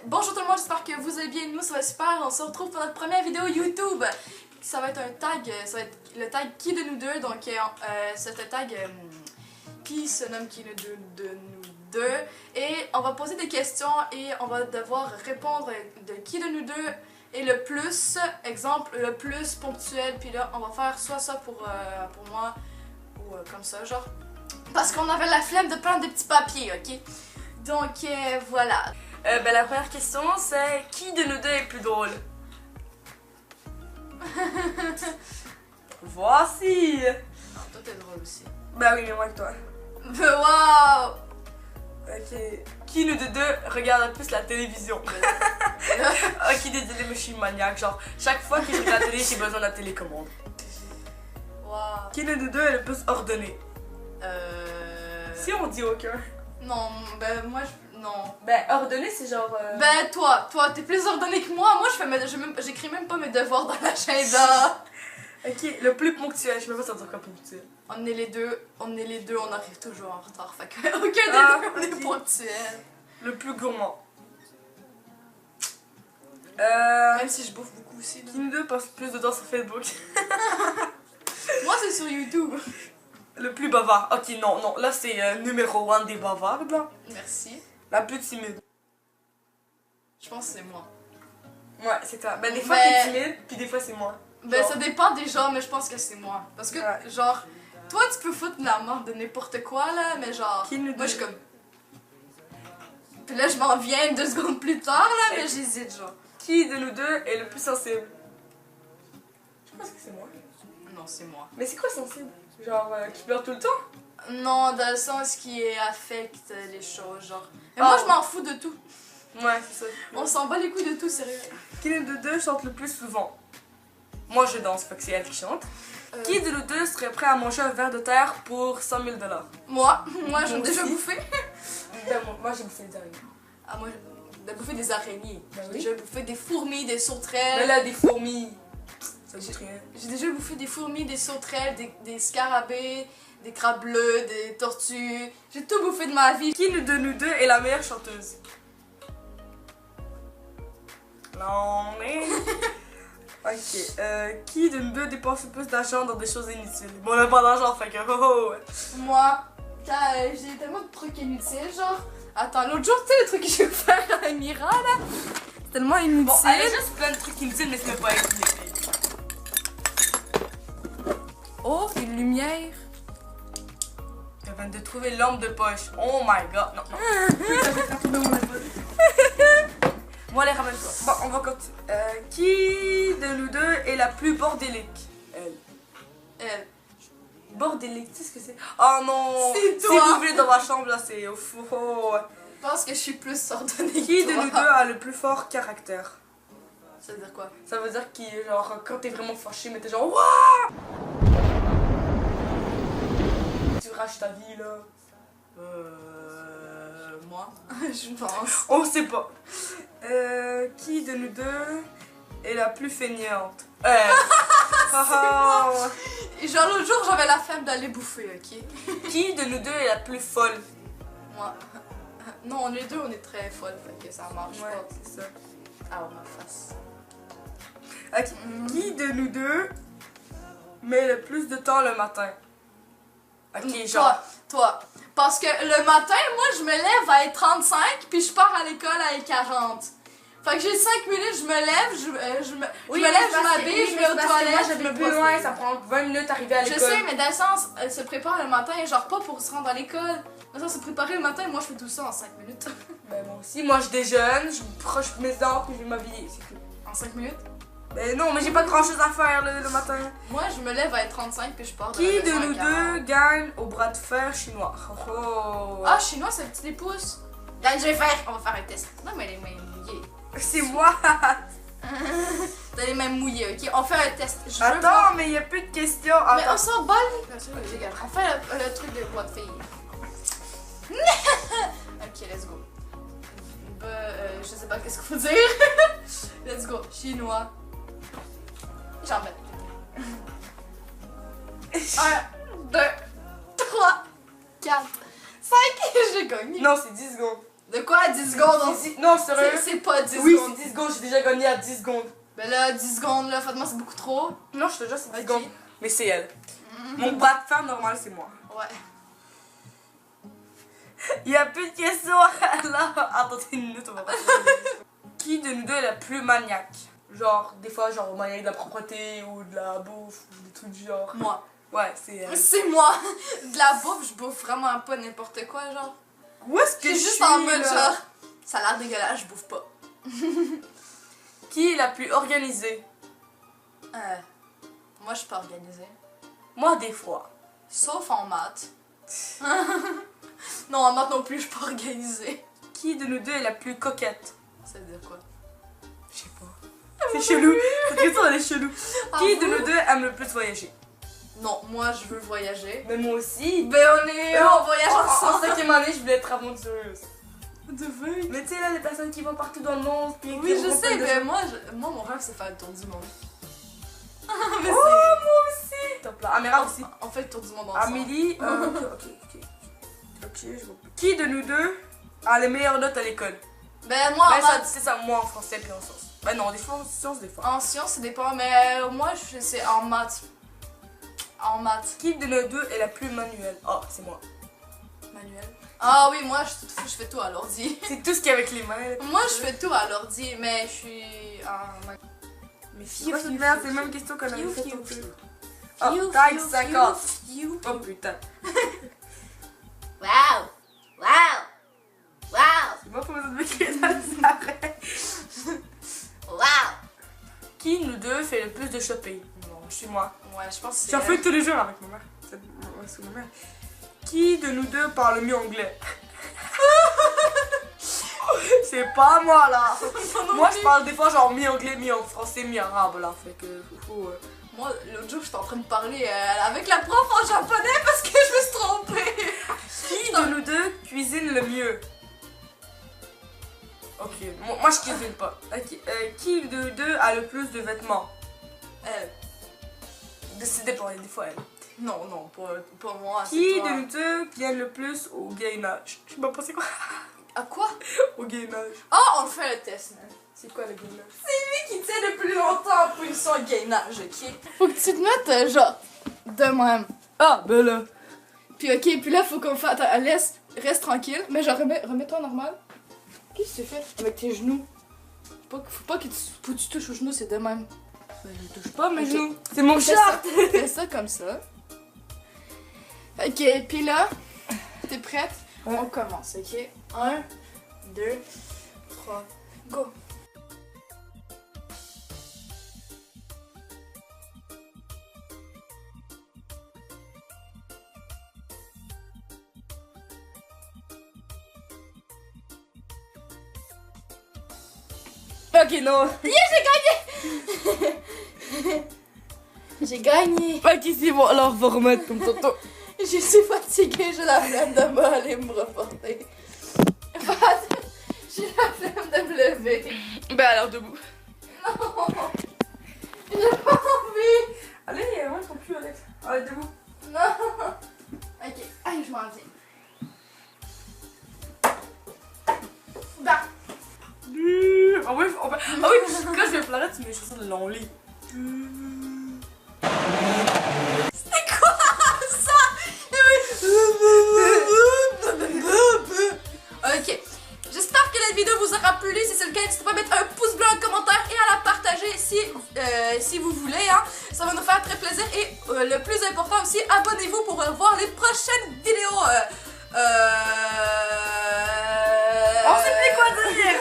Bonjour tout le monde, j'espère que vous allez bien. Nous, ça va super. On se retrouve pour notre première vidéo YouTube. Ça va être un tag, ça va être le tag Qui de nous deux. Donc, c'est un tag qui se nomme Qui de nous deux. Et on va poser des questions et on va devoir répondre de qui de nous deux est le plus, exemple, le plus ponctuel. Puis là, on va faire soit ça pour moi ou comme ça, genre. Parce qu'on avait la flemme de prendre des petits papiers, ok? Donc, voilà. La première question, c'est qui de nous deux est plus drôle? Voici! Non, toi t'es drôle aussi. Bah oui, mais moi que toi. Waouh! Ok. Qui nous de deux regarde le plus la télévision? Ok, désolé, mais je suis maniaque. Genre, chaque fois que je regarde la télé, j'ai besoin de la télécommande. Waouh! Qui de nous deux est le plus ordonné? Si on dit aucun. Non, ben moi non. Ben, ordonné, c'est genre. Ben toi, t'es plus ordonné que moi. Moi j'écris même pas mes devoirs dans l'agenda. Ok, le plus ponctuel, je sais même pas ça veut dire quoi ponctuel. On est les deux, on arrive toujours en retard. Fait que aucun des deux on est ponctuel. Le plus gourmand. Même si je bouffe beaucoup aussi. Qui nous deux passe plus de temps sur Facebook? Moi c'est sur YouTube. Le plus bavard. Ok, non, là c'est numéro 1 des bavards, là. Merci. La plus timide. Je pense que c'est moi. Ouais, c'est toi. Ben, des fois Mais- t'es timide, puis des fois c'est moi. Ben Genre. ça dépend des gens, mais je pense que c'est moi. Parce que, Ouais. genre, toi tu peux foutre la mort de n'importe quoi là, mais genre, Qui nous moi je dit- suis comme. Puis là je m'en viens 2 secondes plus tard là, mais j'hésite genre. Qui de nous deux est le plus sensible? Je pense que c'est moi. Non, c'est moi. Mais c'est quoi sensible? Genre, qui pleure tout le temps? Non, dans le sens qui affecte les choses, genre. Mais Oh. moi je m'en fous de tout. Ouais, c'est ça. On s'en bat les couilles de tout, sérieux. Qui de nous deux chante le plus souvent? Moi je danse, fait que c'est elle qui chante. Qui de nous deux serait prêt à manger un verre de terre pour 100 000 $? Moi j'ai Moi déjà aussi. bouffé. Ben, moi j'ai bouffé des araignées. Ah, moi j'ai bouffé des araignées. Ben J'ai oui. déjà bouffé des fourmis, des Mais sauterelles. là, des fourmis. Ça dit rien. J'ai déjà bouffé des fourmis, des sauterelles, des scarabées, des crabes bleus, des tortues. J'ai tout bouffé de ma vie. Qui de nous deux est la meilleure chanteuse? Non, mais. Ok. Qui de nous deux dépense le plus d'argent dans des choses inutiles? Bon, on n'a pas d'argent, fait que oh. Moi, j'ai tellement de trucs inutiles, genre. Attends, l'autre jour, tu sais, le truc que je vais faire à Mira, là. C'est tellement inutile. Bon, elle a juste plein de trucs inutiles, mais c'est pas utile. Oh, une lumière. Elle vient de trouver l'lampe de poche. Oh my god. Non, non. Bon, allez, ramène-toi. Bon, on va continuer. Qui de nous deux est la plus bordélique? Elle. Elle. Bordélique, tu sais ce que c'est? Oh non! C'est Si toi. vous venez dans ma chambre, là, c'est fou. Je pense que je suis plus ordonnée Qui que de toi. nous deux a le plus fort caractère? Ça veut dire quoi? Ça veut dire qu'il est genre, quand t'es vraiment fâché, mais t'es genre, wouah! Tu raches ta vie, là. Moi? Je pense. On sait pas. Qui de nous deux est la plus feignante? Haha. Et genre, l'autre jour, j'avais la flemme d'aller bouffer, ok? Qui de nous deux est la plus folle? Moi. Non, les deux, on est très folles, fait que ça marche Ouais, pas. c'est ça. Ah, ma face. Ok. Qui de nous deux met le plus de temps le matin? Ok, genre. Toi. Parce que le matin, moi, je me lève à 35 puis je pars à l'école à 40. Fait que j'ai 5 minutes, je me lève, je me lève, je m'habille, je vais aux toilettes. Moi, j'habite plus loin, ça prend 20 minutes d'arriver à Je l'école. sais, mais dans le sens, elle se prépare le matin, genre pas pour se rendre à l'école. Dans le sens, se préparer le matin, moi, je fais tout ça en 5 minutes. Ben, moi aussi, moi je déjeune, je broche mes dents puis je vais m'habiller, c'est tout. En 5 minutes? Ben non, mais j'ai pas grand chose à faire le matin. Moi, je me lève à 35 puis je pars Qui la de maison à nous 40. deux gagne au bras de fer chinois? Oh. Ah, chinois, c'est le petit pouces. Là, je vais faire. On va faire un test. Non, mais les mains mouillées. C'est moi! T'as les mains mouillées, ok? On fait un test. Je veux Attends, voir. mais il y a plus de questions. Mais Attends. on s'en bat les. Regarde, on fait le truc de voix de fille. Ok, let's go. Je sais pas qu'est-ce qu'il faut dire. Let's go. Chinois. J'en mets. 1, 2, 3, 4, 5. J'ai gagné. Non, c'est 10 secondes. De quoi 10 secondes? Non, sérieux? C'est pas 10 Oui, secondes. c'est 10 secondes, j'ai déjà gagné à 10 secondes. Ben là, 10 secondes, là, Fatma, c'est beaucoup trop. Non, je te jure, c'est 10 Ok. secondes. Mais c'est elle. Mon bras de fer normal, c'est moi. Ouais. Il y a plus de questions là. Attendez une minute, on va pas. Qui de nous deux est la plus maniaque? Genre, des fois, genre, maniaque de la propreté ou de la bouffe ou des trucs du genre. Moi. Ouais, c'est elle. C'est moi. De la bouffe, je bouffe vraiment pas n'importe quoi, genre. Où est-ce que Je je suis suis juste en mode là? genre, ça a l'air dégueulasse, je bouffe pas. Qui est la plus organisée? Moi, je suis pas organisée. Moi, des fois. Sauf en maths. Non, en maths non plus, je suis pas organisée. Qui de nous deux est la plus coquette? Ça veut dire quoi? Je sais pas. C'est chelou. Cette question, elle est chelou. Ah, Qui de vous? nous deux aime le plus voyager? Non, moi, je veux voyager. Mais moi aussi. Ben, on voyage En ensemble. 5e année, je voulais être aventureuse. De veille. Mais tu sais, là, les personnes qui vont partout dans le monde. Puis Oui, qui je rencontrent sais, plein de mais gens. moi, mon rêve, c'est faire le tour du monde. Mais Oh, moi aussi. Top là. Amira aussi. on fait le tour du monde ensemble. Amélie. Ok, je vois. Qui de nous deux a les meilleures notes à l'école? Ben, moi, en Ben, ça, maths, c'est ça, moi en français puis en sciences. Ben non, des fois en sciences, des fois. en sciences, ça dépend, mais moi, c'est en maths. En maths. Qui de nous deux est la plus manuelle? Oh, c'est moi. Manuel. Ah oui, moi, je fais tout à l'ordi. C'est tout ce qui est avec les mains. là. Moi, je fais tout à l'ordi, mais je suis en... Mais c'est quoi cette merde? C'est la même question qu'on avait fait tantôt. Fiu, Oh, taille fiu, 50. fiu. Oh putain. Wow! Wow! Wow! C'est moi pour me donner ça après. Wow! Qui nous deux fait le plus de shopping? Non, je suis moi. Ouais, je pense que c'est... J'en fais tous les jours avec ma mère. C'est ma mère. Qui de nous deux parle mieux anglais? C'est pas moi là. Moi je parle des fois genre mi-anglais, mi-français, mi-arabe là. Fait que Moi, l'autre jour, j'étais en train de parler avec la prof en japonais parce que je me suis trompée. Qui de nous deux cuisine le mieux? Ok, moi je cuisine pas. Qui de nous deux a le plus de vêtements? Elle. Décidez pour elle, des fois elle. Non, non, pas moi. c'est Qui toi. de nous deux vient le plus au gainage? Je sais pas c'est quoi. À quoi? Au gainage. Ah, on fait le test, man. C'est quoi le gainage? Lui qui tient le plus longtemps en position gainage, ok? Faut que tu te mettes genre de même. Ah, ben là. Puis ok, puis là, faut qu'on fasse... Attends, reste tranquille. Mais genre, remets-toi normal. Qu'est-ce que tu fais avec tes genoux? Faut pas que tu touches aux genoux, c'est de même. Ben, je touche pas mes Ok. genoux. C'est mon Fais chat. ça, fais ça comme ça. Ok, puis là, t'es prête? Ouais. On commence, ok? 1, 2, 3, go! Ok, non. J'ai gagné! Ok, c'est bon. Alors, on va remettre comme tonton. Je suis fatiguée, j'ai la flemme de aller me reporter. J'ai la flemme de me lever. Ben alors, debout. Non! J'ai pas envie! Allez, moi, je plus, Alex. Allez, debout. Non! Ok, allez, je m'en dis. Bah! Ah oui, quand je vais pleurer, tu mets les chansons de long lit. C'est quoi ça? Ok, j'espère que la vidéo vous aura plu. Si c'est le cas, n'hésitez pas à mettre un pouce bleu, un commentaire et à la partager si vous voulez. Hein. Ça va nous faire très plaisir. Et le plus important aussi, abonnez-vous pour voir les prochaines vidéos. On sait plus quoi dire.